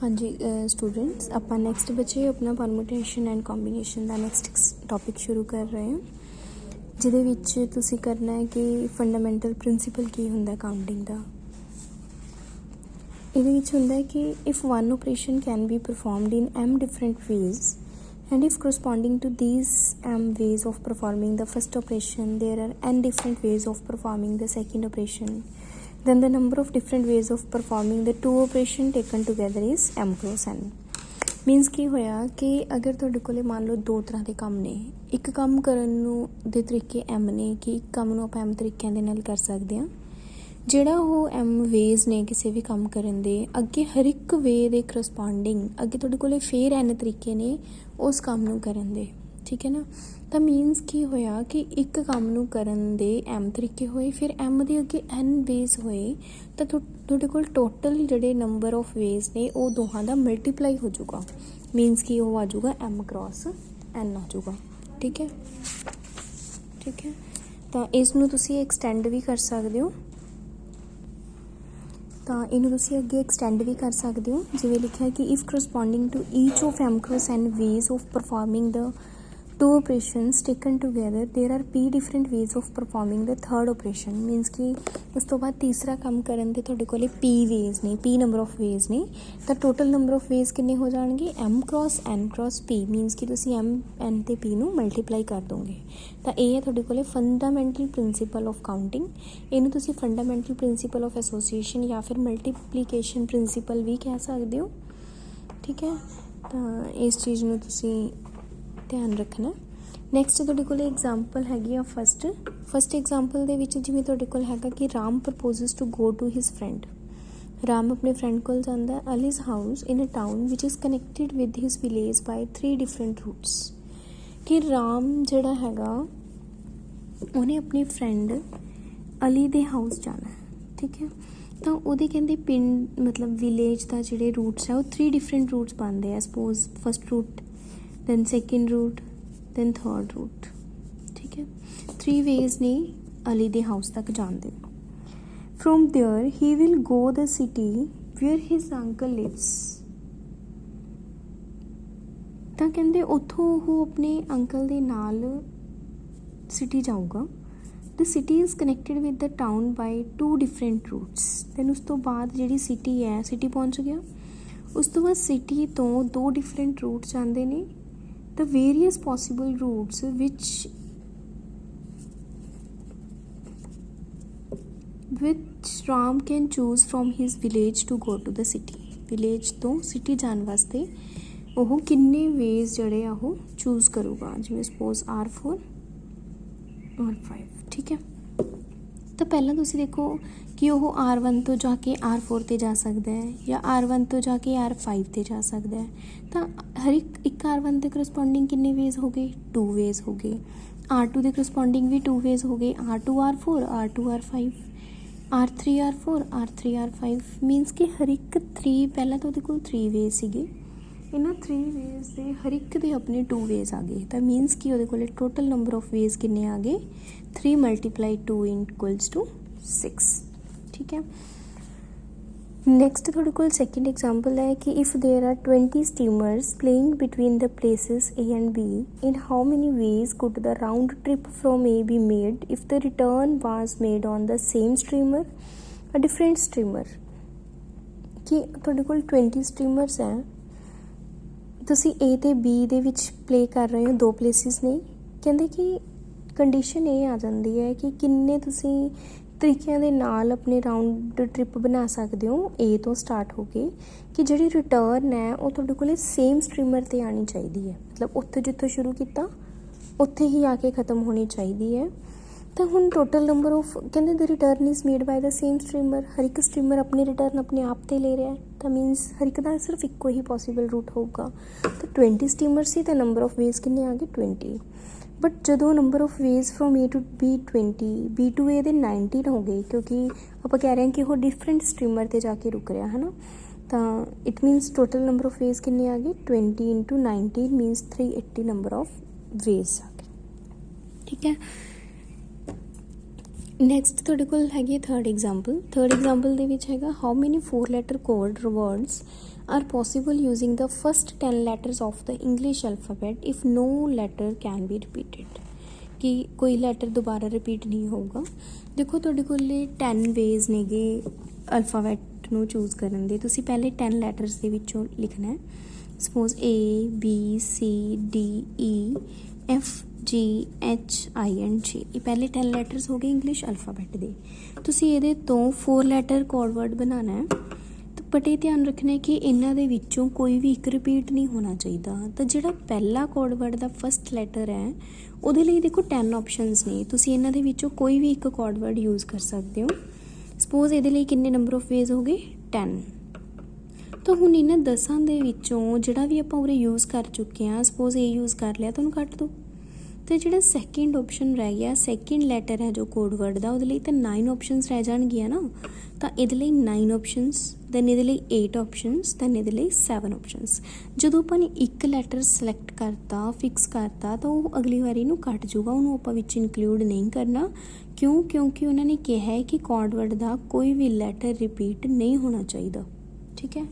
हाँ जी स्टूडेंट्स, ਆਪਾਂ ਨੈਕਸਟ ਬੱਚੇ ਆਪਣਾ ਪਰਮਿਊਟੇਸ਼ਨ ਐਂਡ ਕੰਬੀਨੇਸ਼ਨ ਦਾ ਨੈਕਸਟ ਟੌਪਿਕ ਸ਼ੁਰੂ ਕਰ ਰਹੇ ਹਾਂ, ਜਿਹਦੇ ਵਿੱਚ ਤੁਸੀਂ ਕਰਨਾ ਹੈ ਕਿ ਫੰਡਾਮੈਂਟਲ ਪ੍ਰਿੰਸੀਪਲ ਕੀ ਹੁੰਦਾ ਕਾਊਂਟਿੰਗ ਦਾ। ਇਹਦੇ ਵਿੱਚ ਹੁੰਦਾ ਹੈ ਕਿ if one operation can be performed in m different ways and if corresponding to these m ways of performing the first operation there are n different ways of performing the second operation, then the number of different ways of performing the two operation taken together is m cross n। Means ਕੀ ਹੋਇਆ ਕਿ ਅਗਰ ਤੁਹਾਡੇ ਕੋਲੇ ਮੰਨ ਲਓ ਦੋ ਤਰ੍ਹਾਂ ਦੇ ਕੰਮ ਨੇ, ਇੱਕ ਕੰਮ ਕਰਨ ਨੂੰ ਦੇ ਤਰੀਕੇ m ਨੇ ਕਿ ਇੱਕ ਕੰਮ ਨੂੰ ਆਪਾਂ m ਤਰੀਕਿਆਂ ਦੇ ਨਾਲ ਕਰ ਸਕਦੇ ਹਾਂ। ਜਿਹੜਾ ਉਹ m ਵੇਜ਼ ਨੇ ਕਿਸੇ ਵੀ ਕੰਮ ਕਰਨ ਦੇ, ਅੱਗੇ ਹਰ ਇੱਕ ਵੇ ਦੇ ਕਰਸਪੋਂਡਿੰਗ ਅੱਗੇ ਤੁਹਾਡੇ ਕੋਲੇ ਫੇਰ n ਤਰੀਕੇ ਨੇ ਉਸ ਕੰਮ ਨੂੰ ਕਰਨ ਦੇ, ਠੀਕ ਹੈ ਨਾ। ਤਾਂ ਮੀਨਸ ਕੀ ਹੋਇਆ ਕਿ ਇੱਕ ਕੰਮ ਨੂੰ ਕਰਨ ਦੇ m ਤਰੀਕੇ ਹੋਏ, ਫਿਰ m ਦੇ ਅੱਗੇ n ਵੇਜ਼ ਹੋਏ, ਤਾਂ ਤੁਹਾਡੇ ਕੋਲ ਟੋਟਲ ਜਿਹੜੇ ਨੰਬਰ ਆਫ ਵੇਜ਼ ਨੇ ਉਹ ਦੋਹਾਂ ਦਾ ਮਲਟੀਪਲਾਈ ਹੋ ਜਾਊਗਾ। ਮੀਨਸ ਕਿ ਉਹ ਆ ਜਾਊਗਾ m ਕ੍ਰੋਸ n ਆ ਜਾਊਗਾ, ਠੀਕ ਹੈ। ਠੀਕ ਹੈ, ਤਾਂ ਇਸ ਨੂੰ ਤੁਸੀਂ ਐਕਸਟੈਂਡ ਵੀ ਕਰ ਸਕਦੇ ਹੋ, ਤਾਂ ਇਹਨੂੰ ਤੁਸੀਂ ਅੱਗੇ ਐਕਸਟੈਂਡ ਵੀ ਕਰ ਸਕਦੇ ਹੋ। ਜਿਵੇਂ ਲਿਖਿਆ ਕਿ if corresponding to each of m cross n ways of performing the two operations taken together there are p different ways of performing the third operation। Means ਕਿ ਉਸ ਤੋਂ ਬਾਅਦ ਤੀਸਰਾ ਕੰਮ ਕਰਨ ਦੇ ਤੁਹਾਡੇ ਕੋਲੇ p ਵੇਜ਼ ਨੇ, p ਨੰਬਰ ਆਫ ਵੇਜ਼ ਨੇ, ਤਾਂ ਟੋਟਲ ਨੰਬਰ ਆਫ ਵੇਜ਼ ਕਿੰਨੇ ਹੋ ਜਾਣਗੇ m cross n cross p। Means ਕਿ ਤੁਸੀਂ m n ਅਤੇ p ਨੂੰ ਮਲਟੀਪਲਾਈ ਕਰ ਦੋਗੇ। ਤਾਂ ਇਹ ਹੈ ਤੁਹਾਡੇ ਕੋਲੇ ਫੰਡਾਮੈਂਟਲ ਪ੍ਰਿੰਸੀਪਲ ਆਫ ਕਾਊਂਟਿੰਗ। ਇਹਨੂੰ ਤੁਸੀਂ ਫੰਡਾਮੈਂਟਲ ਪ੍ਰਿੰਸੀਪਲ ਆਫ ਐਸੋਸੀਏਸ਼ਨ ਜਾਂ ਫਿਰ ਮਲਟੀਪਲੀਕੇਸ਼ਨ ਪ੍ਰਿੰਸੀਪਲ ਵੀ ਕਹਿ ਸਕਦੇ ਹੋ, ਠੀਕ ਹੈ। ਤਾਂ ਇਸ ਚੀਜ਼ ਨੂੰ ਤੁਸੀਂ ਧਿਆਨ ਰੱਖਣਾ। ਨੈਕਸਟ ਤੁਹਾਡੇ ਕੋਲ ਐਗਜ਼ਾਮਪਲ ਹੈਗੀ ਆ ਫਸਟ ਐਗਜ਼ਾਮਪਲ ਦੇ ਵਿੱਚ ਜਿਵੇਂ ਤੁਹਾਡੇ ਕੋਲ ਹੈਗਾ ਕਿ Ram proposes to go to his friend. Ram ਆਪਣੇ ਫਰੈਂਡ ਕੋਲ ਜਾਂਦਾ Ali's house in a town ਵਿਚ is connected with his village by 3 different routes. ਕਿ ਰਾਮ ਜਿਹੜਾ ਹੈਗਾ ਉਹਨੇ ਆਪਣੀ ਫਰੈਂਡ ਅਲੀ ਦੇ ਹਾਊਸ ਜਾਣਾ, ਠੀਕ ਹੈ। ਤਾਂ ਉਹਦੇ ਕਹਿੰਦੇ ਪਿੰਡ ਮਤਲਬ ਵਿਲੇਜ ਦਾ ਜਿਹੜੇ ਰੂਟਸ ਹੈ ਉਹ 3 ਡਿਫਰੈਂਟ ਰੂਟਸ ਬਣਦੇ ਆ। Suppose first route, then second route, then third route, ਠੀਕ ਹੈ। 3 ways ਨੇ ਅਲੀ ਦੇ ਹਾਊਸ ਤੱਕ ਜਾਣ ਦੇ। from there he will go the city where his uncle lives। ਤਾਂ ਕਹਿੰਦੇ ਉੱਥੋਂ ਉਹ ਆਪਣੇ ਅੰਕਲ ਦੇ ਨਾਲ ਸਿਟੀ ਜਾਊਗਾ। the city is connected with the town by 2 different routes। then ਉਸ ਤੋਂ ਬਾਅਦ ਜਿਹੜੀ ਸਿਟੀ ਹੈ, ਸਿਟੀ ਪਹੁੰਚ ਗਿਆ। ਉਸ ਤੋਂ ਬਾਅਦ ਸਿਟੀ ਤੋਂ 2 ਡਿਫਰੈਂਟ ਰੂਟਸ ਜਾਂਦੇ ਨੇ। the various possible routes which Ram can choose from his village to go to the city। village ਤੋਂ city ਜਾਣ ਵਾਸਤੇ ਉਹ ਕਿੰਨੇ ਵੇਜ਼ ਜਿਹੜੇ ਆ ਉਹ ਚੂਜ਼ ਕਰੂਗਾ। ਜਿਵੇਂ ਸਪੋਜ਼ R4 R5, ਠੀਕ ਹੈ। ਤਾਂ ਪਹਿਲਾਂ ਤੁਸੀਂ ਦੇਖੋ ਕਿ ਉਹ R1 ਤੋਂ ਜਾ ਕੇ R4 'ਤੇ ਜਾ ਸਕਦਾ ਹੈ ਜਾਂ R1 ਤੋਂ ਜਾ ਕੇ R5 'ਤੇ ਜਾ ਸਕਦਾ ਹੈ। ਤਾਂ ਹਰ ਇੱਕ R1 ਦੇ ਕਰਸਪੋਂਡਿੰਗ ਕਿੰਨੇ ਵੇਜ਼ ਹੋ ਗਏ, 2 ਵੇਜ਼ ਹੋ ਗਏ। R2 ਦੇ ਕਰਸਪੋਂਡਿੰਗ ਵੀ 2 ਵੇਜ਼ ਹੋ ਗਏ, R2 R4 R2 R5 R3 R4 R3 R5। Means ਕਿ ਹਰ ਇੱਕ 3 ਪਹਿਲਾਂ ਤਾਂ ਉਹਦੇ ਕੋਲ 3 ਵੇਜ਼ ਸੀਗੇ, ਇਹਨਾਂ 3 ਵੇਜ਼ ਦੇ ਹਰ ਇੱਕ ਦੇ ਆਪਣੇ 2 ਵੇਜ਼ ਆ ਗਏ। ਤਾਂ ਮੀਨਸ ਕਿ ਉਹਦੇ ਕੋਲ ਟੋਟਲ ਨੰਬਰ ਆਫ ਵੇਜ਼ ਕਿੰਨੇ ਆ ਗਏ 3 × 2 = 6, ਠੀਕ ਹੈ। ਨੈਕਸਟ ਤੁਹਾਡੇ ਕੋਲ ਸੈਕਿੰਡ ਐਗਜ਼ਾਮਪਲ ਹੈ ਕਿ if ਦੇयर R 20 steamers playing between the places A and B, in how many ways could the round trip from A be made if the return was made on the same streamer, a different streamer। ਕਿ ਤੁਹਾਡੇ ਕੋਲ 20 streamers ਹੈ, ਤੁਸੀਂ A ਅਤੇ B ਦੇ ਵਿੱਚ play ਕਰ ਰਹੇ ਹੋ, 2 ਪਲੇਸਿਸ ਨੇ। ਕਹਿੰਦੇ ਕਿ ਕੰਡੀਸ਼ਨ ਇਹ ਆ ਜਾਂਦੀ ਹੈ ਕਿ ਕਿੰਨੇ ਤੁਸੀਂ ਤਰੀਕਿਆਂ ਦੇ ਨਾਲ ਆਪਣੇ ਰਾਊਂਡ ਟ੍ਰਿਪ ਬਣਾ ਸਕਦੇ ਹੋ A ਤੋਂ ਸਟਾਰਟ ਹੋ ਕੇ, ਕਿ ਜਿਹੜੀ ਰਿਟਰਨ ਹੈ ਉਹ ਤੁਹਾਡੇ ਕੋਲ ਸੇਮ ਸਟ੍ਰੀਮਰ 'ਤੇ ਆਉਣੀ ਚਾਹੀਦੀ ਹੈ। ਮਤਲਬ ਉੱਥੇ ਜਿੱਥੋਂ ਸ਼ੁਰੂ ਕੀਤਾ ਉੱਥੇ ਹੀ ਆ ਕੇ ਖ਼ਤਮ ਹੋਣੀ ਚਾਹੀਦੀ ਹੈ। ਤਾਂ ਹੁਣ ਟੋਟਲ ਨੰਬਰ ਆਫ ਕਹਿੰਦੇ the return is made by the same streamer. ਹਰ ਇੱਕ ਸਟ੍ਰੀਮਰ ਆਪਣੀ ਰਿਟਰਨ ਆਪਣੇ ਆਪ 'ਤੇ ਲੈ ਰਿਹਾ ਹੈ। ਤਾਂ ਮੀਨਸ ਹਰ ਇੱਕ ਦਾ ਸਿਰਫ ਇੱਕੋ ਹੀ ਪੋਸੀਬਲ ਰੂਟ ਹੋਊਗਾ। ਤਾਂ 20 ਸਟ੍ਰੀਮਰ ਸੀ ਤਾਂ ਨੰਬਰ ਆਫ ਵੇਜ਼ ਕਿੰਨੇ ਆ ਗਏ 20। ਬਟ ਜਦੋਂ number of ways from A to B 20, B to A ਦੇ 19 ਹੋ ਗਏ, ਕਿਉਂਕਿ ਆਪਾਂ ਕਹਿ ਰਹੇ ਹਾਂ ਕਿ ਉਹ ਡਿਫਰੈਂਟ ਸਟ੍ਰੀਮਰ 'ਤੇ ਜਾ ਕੇ ਰੁਕ ਰਿਹਾ ਹੈ ਨਾ। ਤਾਂ it means total number of ways ਕਿੰਨੇ ਆ ਗਏ 20 × 19 ਮੀਨਸ 380 ਨੰਬਰ ਆਫ ਵੇਜ਼ ਆ ਗਏ, ਠੀਕ ਹੈ। ਨੈਕਸਟ ਤੁਹਾਡੇ ਕੋਲ ਹੈਗੀ ਥਰਡ ਐਗਜ਼ਾਮਪਲ ਦੇ ਵਿੱਚ ਹੈਗਾ how many 4 letter code words are possible using the first 10 letters of the English alphabet if no letter can be repeated। कि कोई ਲੈਟਰ ਦੁਬਾਰਾ ਰਿਪੀਟ ਨਹੀਂ ਹੋਊਗਾ। ਦੇਖੋ ਤੁਹਾਡੇ ਕੋਲ 10 ਵੇਜ਼ ਨੇਗੇ ਅਲਫਾਬੈਟ ਨੂੰ ਚੂਜ਼ ਕਰਨ ਦੇ। ਤੁਸੀਂ ਪਹਿਲੇ 10 ਲੈਟਰਸ ਦੇ ਵਿੱਚੋਂ ਲਿਖਣਾ ਹੈ। Suppose A B C D E F G H I and J, ਇਹ ਪਹਿਲੇ 10 ਲੈਟਰਸ ਹੋ ਗਏ ਇੰਗਲਿਸ਼ ਅਲਫਾਬੈਟ ਦੇ। ਤੁਸੀਂ ਇਹਦੇ ਤੋਂ 4 ਲੈਟਰ ਕੋਡ ਵਰਡ ਬਣਾਉਣਾ ਹੈ, ਬਟ ਇਹ ਧਿਆਨ ਰੱਖਣਾ ਹੈ ਕਿ ਇਹਨਾਂ ਦੇ ਵਿੱਚੋਂ ਕੋਈ ਵੀ ਇੱਕ ਰਿਪੀਟ ਨਹੀਂ ਹੋਣਾ ਚਾਹੀਦਾ। ਤਾਂ ਜਿਹੜਾ ਪਹਿਲਾ ਕੋਡ ਵਰਡ ਦਾ ਫਸਟ ਲੈਟਰ ਹੈ ਉਹਦੇ ਲਈ ਦੇਖੋ 10 ਆਪਸ਼ਨਸ ਨੇ, ਤੁਸੀਂ ਇਹਨਾਂ ਦੇ ਵਿੱਚੋਂ ਕੋਈ ਵੀ ਇੱਕ ਕੋਡ ਵਰਡ ਯੂਜ਼ ਕਰ ਸਕਦੇ ਹੋ। ਸਪੋਜ਼ ਇਹਦੇ ਲਈ ਕਿੰਨੇ ਨੰਬਰ ਆਫ ਵੇਜ਼ ਹੋ ਗਏ 10। ਤਾਂ ਹੁਣ ਇਹਨਾਂ 10 ਦੇ ਵਿੱਚੋਂ ਜਿਹੜਾ ਵੀ ਆਪਾਂ ਉਰੇ ਯੂਜ਼ ਕਰ ਚੁੱਕੇ ਹਾਂ, ਸਪੋਜ਼ ਇਹ ਯੂਜ਼ ਕਰ ਲਿਆ ਤਾਂ ਉਹਨੂੰ ਕੱਟ ਦਿਓ। ਅਤੇ ਜਿਹੜਾ ਸੈਕਿੰਡ ਆਪਸ਼ਨ ਰਹਿ ਗਿਆ, ਸੈਕਿੰਡ ਲੈਟਰ ਹੈ ਜੋ ਕੋਡ ਵਰਡ ਦਾ, ਉਹਦੇ ਲਈ ਤਾਂ 9 ਆਪਸ਼ਨਸ ਰਹਿ ਜਾਣਗੀਆਂ ਨਾ। ਤਾਂ ਇਹਦੇ ਲਈ 9 ਆਪਸ਼ਨਸ, ਦੈਨ ਇਹਦੇ ਲਈ 8 ਆਪਸ਼ਨਸ, ਦੈਨ ਇਹਦੇ ਲਈ 7 ਆਪਸ਼ਨਸ। ਜਦੋਂ ਆਪਾਂ ਨੇ ਇੱਕ ਲੈਟਰ ਸਿਲੈਕਟ ਕਰਤਾ, ਫਿਕਸ ਕਰਤਾ, ਤਾਂ ਉਹ ਅਗਲੀ ਵਾਰੀ ਨੂੰ ਕੱਟ ਜੂਗਾ, ਉਹਨੂੰ ਆਪਾਂ ਵਿੱਚ ਇਨਕਲੂਡ ਨਹੀਂ ਕਰਨਾ। ਕਿਉਂ? ਕਿਉਂਕਿ ਉਹਨਾਂ ਨੇ ਕਿਹਾ ਹੈ ਕਿ ਕੋਡ ਵਰਡ ਦਾ ਕੋਈ ਵੀ ਲੈਟਰ ਰਿਪੀਟ ਨਹੀਂ ਹੋਣਾ ਚਾਹੀਦਾ। ਠੀਕ ਹੈ,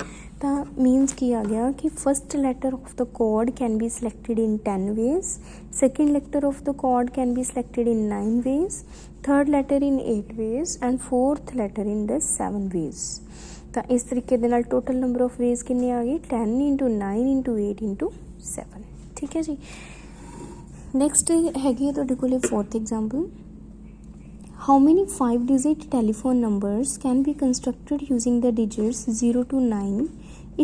ਤਾਂ ਮੀਨਸ ਕੀ ਆ ਗਿਆ ਕਿ first letter of the code can be selected in 10 ways, second letter of the code can be selected in 9 ways, third letter in 8 ways and fourth letter in the 7 ways. ਤਾਂ ਇਸ ਤਰੀਕੇ ਦੇ ਨਾਲ total number of ways ਕਿੰਨੇ ਆ ਗਏ 10 × 9 × 8 × 7। ਠੀਕ ਹੈ ਜੀ। ਨੈਕਸਟ ਹੈਗੀ ਹੈ ਤੁਹਾਡੇ ਕੋਲ 4th example. How many 5-digit telephone numbers can be constructed using the digits 0 to 9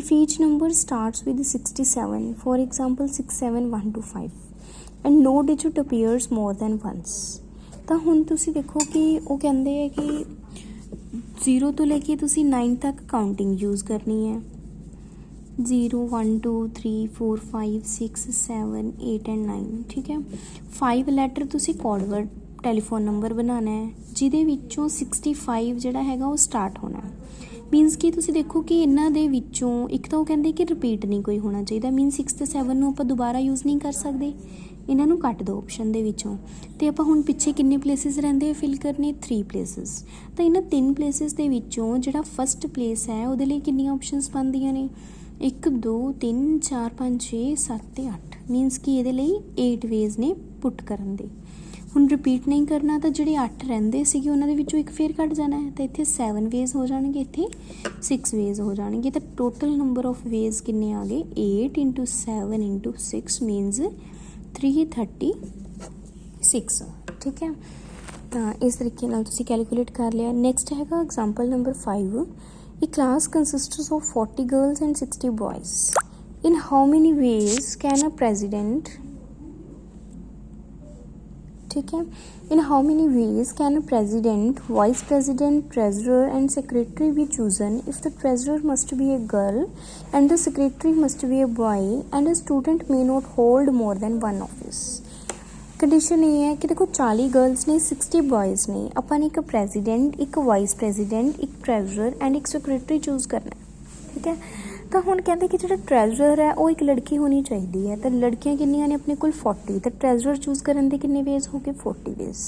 if each number starts with 67, for example 67125, and no digit appears more than once? ਤਾਂ ਹੁਣ ਤੁਸੀਂ ਦੇਖੋ ਕਿ ਉਹ ਕਹਿੰਦੇ ਹੈ ਕਿ 0 ਤੋਂ ਲੈ ਕੇ ਤੁਸੀਂ 9 ਤੱਕ ਕਾਊਂਟਿੰਗ ਯੂਜ਼ ਕਰਨੀ ਹੈ। 0 1 2 3 4 5 6 7 8 ਐਂਡ 9। ਠੀਕ ਹੈ, 5 ਲੈਟਰ ਤੁਸੀਂ ਕੋਡ ਵਰਡ ਟੈਲੀਫੋਨ ਨੰਬਰ ਬਣਾਉਣਾ ਹੈ ਜਿਹਦੇ ਵਿੱਚੋਂ 65 ਜਿਹੜਾ ਹੈਗਾ ਉਹ ਸਟਾਰਟ ਹੋਣਾ ਹੈ। ਮੀਨਸ ਕਿ ਤੁਸੀਂ ਦੇਖੋ ਕਿ ਇਹਨਾਂ ਦੇ ਵਿੱਚੋਂ ਇੱਕ ਤਾਂ ਉਹ ਕਹਿੰਦੇ ਕਿ ਰਿਪੀਟ ਨਹੀਂ ਕੋਈ ਹੋਣਾ ਚਾਹੀਦਾ, ਮੀਨ 6 ਅਤੇ 7 ਨੂੰ ਆਪਾਂ ਦੁਬਾਰਾ ਯੂਜ਼ ਨਹੀਂ ਕਰ ਸਕਦੇ, ਇਹਨਾਂ ਨੂੰ ਕੱਟ ਦਿਓ ਆਪਸ਼ਨ ਦੇ ਵਿੱਚੋਂ। ਅਤੇ ਆਪਾਂ ਹੁਣ ਪਿੱਛੇ ਕਿੰਨੇ ਪਲੇਸਿਸ ਰਹਿੰਦੇ ਫਿਲ ਕਰਨੇ 3 ਪਲੇਸਿਸ। ਤਾਂ ਇਹਨਾਂ 3 ਪਲੇਸਿਸ ਦੇ ਵਿੱਚੋਂ ਜਿਹੜਾ ਫਸਟ ਪਲੇਸ ਹੈ ਉਹਦੇ ਲਈ ਕਿੰਨੀਆਂ ਆਪਸ਼ਨਸ ਬਣਦੀਆਂ ਨੇ 1 2 3 4 5 6 7 ਅਤੇ 8। ਮੀਨਸ ਕਿ ਇਹਦੇ ਲਈ 8 ਵੇਜ਼ ਨੇ ਪੁੱਟ ਕਰਨ ਦੇ। ਹੁਣ ਰਿਪੀਟ ਨਹੀਂ ਕਰਨਾ ਤਾਂ ਜਿਹੜੇ 8 ਰਹਿੰਦੇ ਸੀਗੇ ਉਹਨਾਂ ਦੇ ਵਿੱਚੋਂ ਇੱਕ ਫੇਰ ਕੱਟ ਜਾਣਾ ਹੈ, ਤਾਂ ਇੱਥੇ 7 ਵੇਜ਼ ਹੋ ਜਾਣਗੇ, ਇੱਥੇ 6 ਵੇਜ਼ ਹੋ ਜਾਣਗੇ। ਤਾਂ ਟੋਟਲ ਨੰਬਰ ਆਫ ਵੇਜ਼ ਕਿੰਨੇ ਆ ਗਏ 8 × 7 × 6 ਮੀਨਸ 336। ਠੀਕ ਹੈ, ਤਾਂ ਇਸ ਤਰੀਕੇ ਨਾਲ ਤੁਸੀਂ ਕੈਲਕੂਲੇਟ ਕਰ ਲਿਆ। ਨੈਕਸਟ ਹੈਗਾ example number 5। A class consists of 40 girls and 60 boys. In how many ways can a president ठीक है in how many ways can a president, vice president, treasurer and secretary be chosen if the treasurer must be a girl and the secretary must be a boy and a student may not hold more than one office? Condition ये है कि देखो 40 girls ने 60 boys ने, अपन एक president, एक vice president, एक treasurer and एक सैकटरी चूज करना है। ठीक है, तो हुण कहते कि जो ट्रेजरर है वो एक लड़की होनी चाहिए है। तो लड़कियां कितनियां ने अपने कोल 40, तो ट्रेजरर चूज करन दे कितने वेज हो गए 40 वेज।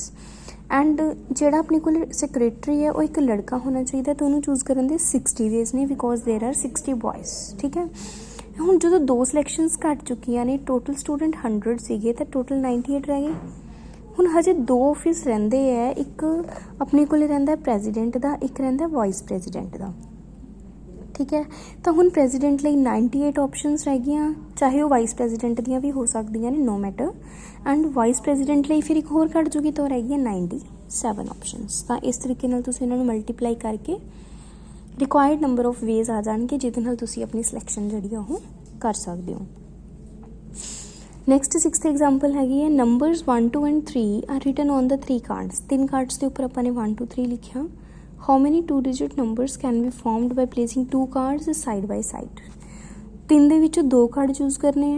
एंड जिहड़ा अपने कोल सैकटरी है वो एक लड़का होना चाहिए, तो उन्होंने चूज करन दे 60 वेज ने बिकॉज देयर आर 60 बॉयज़। ठीक है, ਹੁਣ ਜਦੋਂ 2 ਸਿਲੈਕਸ਼ਨਸ ਘੱਟ ਚੁੱਕੀਆਂ ਨੇ, ਟੋਟਲ ਸਟੂਡੈਂਟ 100 ਸੀਗੇ ਤਾਂ ਟੋਟਲ 98 ਰਹਿ ਗਏ। ਹੁਣ ਹਜੇ 2 ਆਫਿਸ ਰਹਿੰਦੇ ਹੈ, ਇੱਕ ਆਪਣੇ ਕੋਲ ਰਹਿੰਦਾ ਪ੍ਰੈਜ਼ੀਡੈਂਟ ਦਾ, ਇੱਕ ਰਹਿੰਦਾ ਵਾਈਸ ਪ੍ਰੈਜ਼ੀਡੈਂਟ ਦਾ। ਠੀਕ ਹੈ, ਤਾਂ ਹੁਣ ਪ੍ਰੈਜ਼ੀਡੈਂਟ ਲਈ 98 ਆਪਸ਼ਨਸ ਰਹਿ ਗਈਆਂ, ਚਾਹੇ ਉਹ ਵਾਈਸ ਪ੍ਰੈਜ਼ੀਡੈਂਟ ਦੀਆਂ ਵੀ ਹੋ ਸਕਦੀਆਂ ਨੇ, no matter. And vice president ਲਈ ਫਿਰ ਇੱਕ ਹੋਰ ਘੱਟ ਜੂਗੀ ਤਾਂ ਉਹ ਰਹਿ ਗਈਆਂ 97 ਆਪਸ਼ਨਸ। ਤਾਂ ਇਸ ਤਰੀਕੇ ਨਾਲ ਤੁਸੀਂ ਇਹਨਾਂ ਨੂੰ ਮਲਟੀਪਲਾਈ ਕਰਕੇ ਰਿਕੁਆਇਰਡ ਨੰਬਰ ਆਫ ਵੇਜ਼ ਆ ਜਾਣਗੇ ਜਿਹਦੇ ਨਾਲ ਤੁਸੀਂ ਆਪਣੀ ਸਿਲੈਕਸ਼ਨ ਜਿਹੜੀ ਆ ਉਹ ਕਰ ਸਕਦੇ ਹੋ। ਨੈਕਸਟ 6th ਐਗਜ਼ਾਮਪਲ ਹੈਗੀ ਹੈ numbers 1 2 and 3 are written on the 3 cards. 3 cards ਦੇ ਉੱਪਰ ਆਪਾਂ ਨੇ 1 2 3 ਲਿਖਿਆ। How many 2 digit numbers can be formed by placing 2 cards side by side. 3 ਦੇ ਵਿੱਚੋਂ 2 ਕਾਰਡ ਚੂਜ਼ ਕਰਨੇ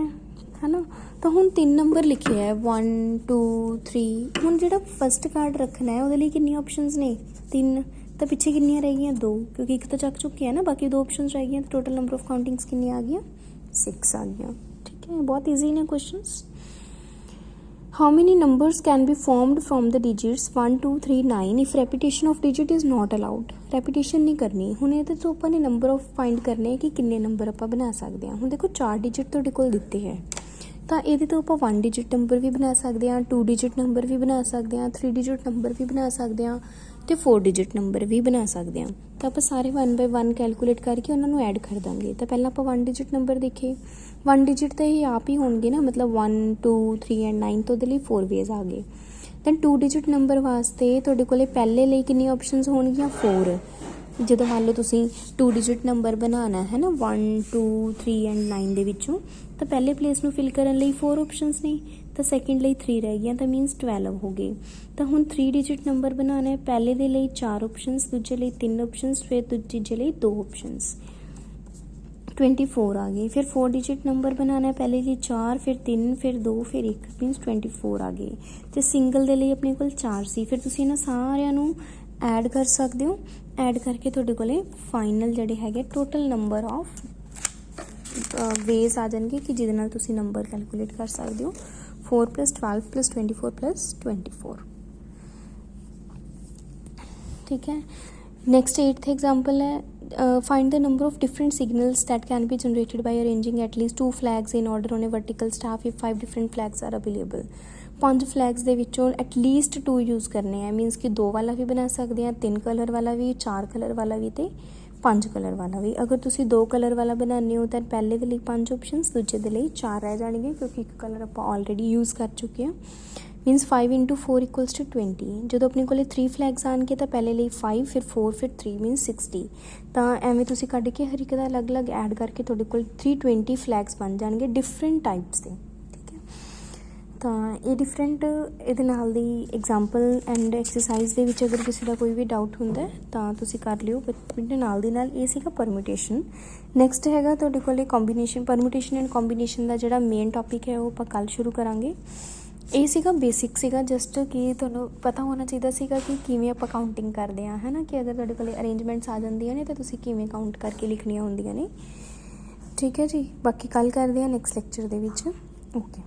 ਹੈ ਨਾ। ਤਾਂ ਹੁਣ 3 ਨੰਬਰ ਲਿਖੇ ਹੈ 1 2 3। ਹੁਣ ਜਿਹੜਾ ਫਸਟ ਕਾਰਡ ਰੱਖਣਾ ਹੈ ਉਹਦੇ ਲਈ ਕਿੰਨੀਆਂ ਆਪਸ਼ਨਸ ਨੇ 3, ਤਾਂ ਪਿੱਛੇ ਕਿੰਨੀਆਂ ਰਹਿ ਗਈਆਂ 2, ਕਿਉਂਕਿ ਇੱਕ ਤਾਂ ਚੱਕ ਚੁੱਕੀ ਹੈ ਨਾ, ਬਾਕੀ 2 ਆਪਸ਼ਨਸ ਰਹਿ ਗਈਆਂ। ਟੋਟਲ ਨੰਬਰ ਆਫ ਕਾਊਂਟਿੰਗਸ ਕਿੰਨੀਆਂ ਆ ਗਈਆਂ 6 ਆ ਗਈਆਂ। ਠੀਕ ਹੈ, ਬਹੁਤ ਈਜ਼ੀ ਨੇ questions. How many numbers can be formed from the digits 1 2 3 9 if repetition of digit is not allowed. Repetition ਨਹੀਂ ਕਰਨੀ। ਹੁਣ ਇਹਦੇ ਤੋਂ ਆਪਾਂ ਨੇ ਨੰਬਰ ਆਫ ਫਾਈਂਡ ਕਰਨੇ ਕਿ ਕਿੰਨੇ ਨੰਬਰ ਆਪਾਂ ਬਣਾ ਸਕਦੇ ਹਾਂ। ਹੁਣ ਦੇਖੋ 4 ਡਿਜਿਟ ਤੁਹਾਡੇ ਕੋਲ ਦਿੱਤੇ ਹੈ, ਤਾਂ ਇਹਦੇ ਤੋਂ ਆਪਾਂ 1 ਡਿਜਿਟ ਨੰਬਰ ਵੀ ਬਣਾ ਸਕਦੇ ਹਾਂ, 2 ਡਿਜਿਟ ਨੰਬਰ ਵੀ ਬਣਾ ਸਕਦੇ ਹਾਂ, 3 ਡਿਜਿਟ ਨੰਬਰ ਵੀ ਬਣਾ ਸਕਦੇ ਹਾਂ ਅਤੇ 4 ਡਿਜਿਟ ਨੰਬਰ ਵੀ ਬਣਾ ਸਕਦੇ ਹਾਂ। ਤਾਂ ਆਪਾਂ ਸਾਰੇ 1 ਬਾਏ 1 ਕੈਲਕੂਲੇਟ ਕਰਕੇ ਉਹਨਾਂ ਨੂੰ ਐਡ ਕਰ ਦਾਂਗੇ। ਤਾਂ ਪਹਿਲਾਂ ਆਪਾਂ 1 ਡਿਜਿਟ ਨੰਬਰ ਦੇਖੇ, 1 ਡਿਜਿਟ ਤਾਂ ਇਹ ਆਪ ਹੀ ਹੋਣਗੇ ਨਾ, ਮਤਲਬ 1 2 3 ਐਂਡ 9 ਤੋਂ ਉਹਦੇ ਲਈ 4 ਵੇਜ਼ ਆ ਗਏ। ਦੈਨ 2 ਡਿਜਿਟ ਨੰਬਰ ਵਾਸਤੇ ਤੁਹਾਡੇ ਕੋਲ ਪਹਿਲੇ ਲਈ ਕਿੰਨੀਆਂ ਆਪਸ਼ਨਸ ਹੋਣਗੀਆਂ, 4। ਜਦੋਂ ਮੰਨ ਲਓ ਤੁਸੀਂ 2 ਡਿਜਿਟ ਨੰਬਰ ਬਣਾਉਣਾ ਹੈ ਨਾ 1 2 3 ਐਂਡ 9 ਦੇ ਵਿੱਚੋਂ, ਤਾਂ ਪਹਿਲੇ ਪਲੇਸ ਨੂੰ ਫਿਲ ਕਰਨ ਲਈ 4 ਆਪਸ਼ਨਸ ਨੇ, ਤਾਂ ਸੈਕਿੰਡ ਲਈ 3 ਰਹਿ ਗਈਆਂ, ਤਾਂ ਮੀਨਸ 12 ਹੋ ਗਏ। ਤਾਂ ਹੁਣ 3 ਡਿਜਿਟ ਨੰਬਰ ਬਣਾਉਣਾ ਹੈ, ਪਹਿਲੇ ਦੇ ਲਈ 4 ਆਪਸ਼ਨਸ, ਦੂਜੇ ਲਈ 3 ਆਪਸ਼ਨਸ, ਫਿਰ ਤੀਜੇ ਲਈ 2 ਆਪਸ਼ਨਸ, 24 ਆ ਗਏ। ਫਿਰ 4 ਡਿਜਿਟ ਨੰਬਰ ਬਣਾਉਣਾ ਹੈ, ਪਹਿਲੇ ਲਈ 4, ਫਿਰ 3, ਫਿਰ 2, ਫਿਰ 1, ਮੀਨਸ 24 ਆ ਗਏ। ਅਤੇ ਸਿੰਗਲ ਦੇ ਲਈ ਆਪਣੇ ਕੋਲ 4 ਸੀ। ਫਿਰ ਤੁਸੀਂ ਇਹਨਾਂ ਸਾਰਿਆਂ ਨੂੰ ਐਡ ਕਰ ਸਕਦੇ ਹੋ। ਐਡ ਕਰਕੇ ਤੁਹਾਡੇ ਕੋਲੇ ਫਾਈਨਲ ਜਿਹੜੇ ਹੈਗੇ ਟੋਟਲ ਨੰਬਰ ਆਫ ਵੇਜ਼ ਆ ਜਾਣਗੇ ਕਿ ਜਿਹਦੇ ਨਾਲ ਤੁਸੀਂ ਨੰਬਰ ਕੈਲਕੂਲੇਟ ਕਰ ਸਕਦੇ ਹੋ। 4 + 12 + 24 + 24। ਠੀਕ ਹੈ। ਨੈਕਸਟ 8th ਐਗਜ਼ਾਮਪਲ ਹੈ, find the number of different signals that can be generated by arranging at least 2 flags in order on a vertical staff if 5 different flags are available। 5 flags ਦੇ ਵਿੱਚੋਂ at least 2 use ਕਰਨੇ ਆ, means ਕਿ 2 ਵਾਲਾ ਵੀ ਬਣਾ ਸਕਦੇ ਹਾਂ, 3 ਕਲਰ ਵਾਲਾ ਵੀ, 4 ਕਲਰ ਵਾਲਾ ਵੀ ਅਤੇ 5 ਕਲਰ ਵਾਲਾ ਵੀ। ਅਗਰ ਤੁਸੀਂ 2 ਕਲਰ ਵਾਲਾ ਬਣਾਉਂਦੇ ਹੋ ਤਾਂ ਪਹਿਲੇ ਦੇ ਲਈ 5 ਆਪਸ਼ਨਸ, ਦੂਜੇ ਦੇ ਲਈ 4 ਰਹਿ ਜਾਣਗੇ ਕਿਉਂਕਿ ਇੱਕ ਕਲਰ ਆਪਾਂ ਆਲਰੇਡੀ ਯੂਜ਼ ਕਰ ਚੁੱਕੇ ਹਾਂ। ਮੀਨਸ 5 × 4 = 20। ਜਦੋਂ ਆਪਣੇ ਕੋਲ 3 ਫਲੈਗਸ ਆਉਣਗੇ ਤਾਂ ਪਹਿਲੇ ਲਈ 5, ਫਿਰ 4, ਫਿਰ 3, ਮੀਨਸ 60। ਤਾਂ ਐਵੇਂ ਤੁਸੀਂ ਕੱਢ ਕੇ ਹਰ ਇੱਕ ਦਾ ਅਲੱਗ-ਅਲੱਗ ਐਡ ਕਰਕੇ ਤੁਹਾਡੇ ਕੋਲ 320 ਫਲੈਗਸ ਬਣ ਜਾਣਗੇ ਡਿਫਰੈਂਟ ਟਾਈਪਸ ਦੇ। ਠੀਕ ਹੈ। ਤਾਂ ਇਹ ਡਿਫਰੈਂਟ ਇਹਦੇ ਨਾਲ ਦੀ ਐਗਜ਼ਾਮਪਲ ਐਂਡ ਐਕਸਰਸਾਈਜ਼ ਦੇ ਵਿੱਚ ਅਗਰ ਕਿਸੇ ਦਾ ਕੋਈ ਵੀ ਡਾਊਟ ਹੁੰਦਾ ਤਾਂ ਤੁਸੀਂ ਕਰ ਲਿਓ। ਬਟ ਨਾਲ ਦੀ ਨਾਲ ਇਹ ਸੀਗਾ ਪਰਮਿਟੇਸ਼ਨ। ਨੈਕਸਟ ਹੈਗਾ ਤੁਹਾਡੇ ਕੋਲ ਕੰਬੀਨੇਸ਼ਨ। ਪਰਮਿਟੇਸ਼ਨ ਐਂਡ ਕੰਬੀਨੇਸ਼ਨ ਦਾ ਜਿਹੜਾ ਮੇਨ ਟੋਪਿਕ ਹੈ ਉਹ ਆਪਾਂ ਕੱਲ੍ਹ ਸ਼ੁਰੂ ਕਰਾਂਗੇ। ਇਹ ਸੀਗਾ ਬੇਸਿਕ ਸੀਗਾ, ਜਸਟ ਕਿ ਤੁਹਾਨੂੰ ਪਤਾ ਹੋਣਾ ਚਾਹੀਦਾ ਸੀਗਾ ਕਿ ਕਿਵੇਂ ਆਪਾਂ ਕਾਊਂਟਿੰਗ ਕਰਦੇ ਹਾਂ, ਹੈ ਨਾ, ਕਿ ਅਗਰ ਤੁਹਾਡੇ ਕੋਲ ਅਰੇਂਜਮੈਂਟਸ ਆ ਜਾਂਦੀਆਂ ਨੇ ਤਾਂ ਤੁਸੀਂ ਕਿਵੇਂ ਕਾਊਂਟ ਕਰਕੇ ਲਿਖਣੀਆਂ ਹੁੰਦੀਆਂ ਨੇ। ਠੀਕ ਹੈ ਜੀ। ਬਾਕੀ ਕੱਲ੍ਹ ਕਰਦੇ ਹਾਂ ਨੈਕਸਟ ਲੈਕਚਰ ਦੇ ਵਿੱਚ। ਓਕੇ।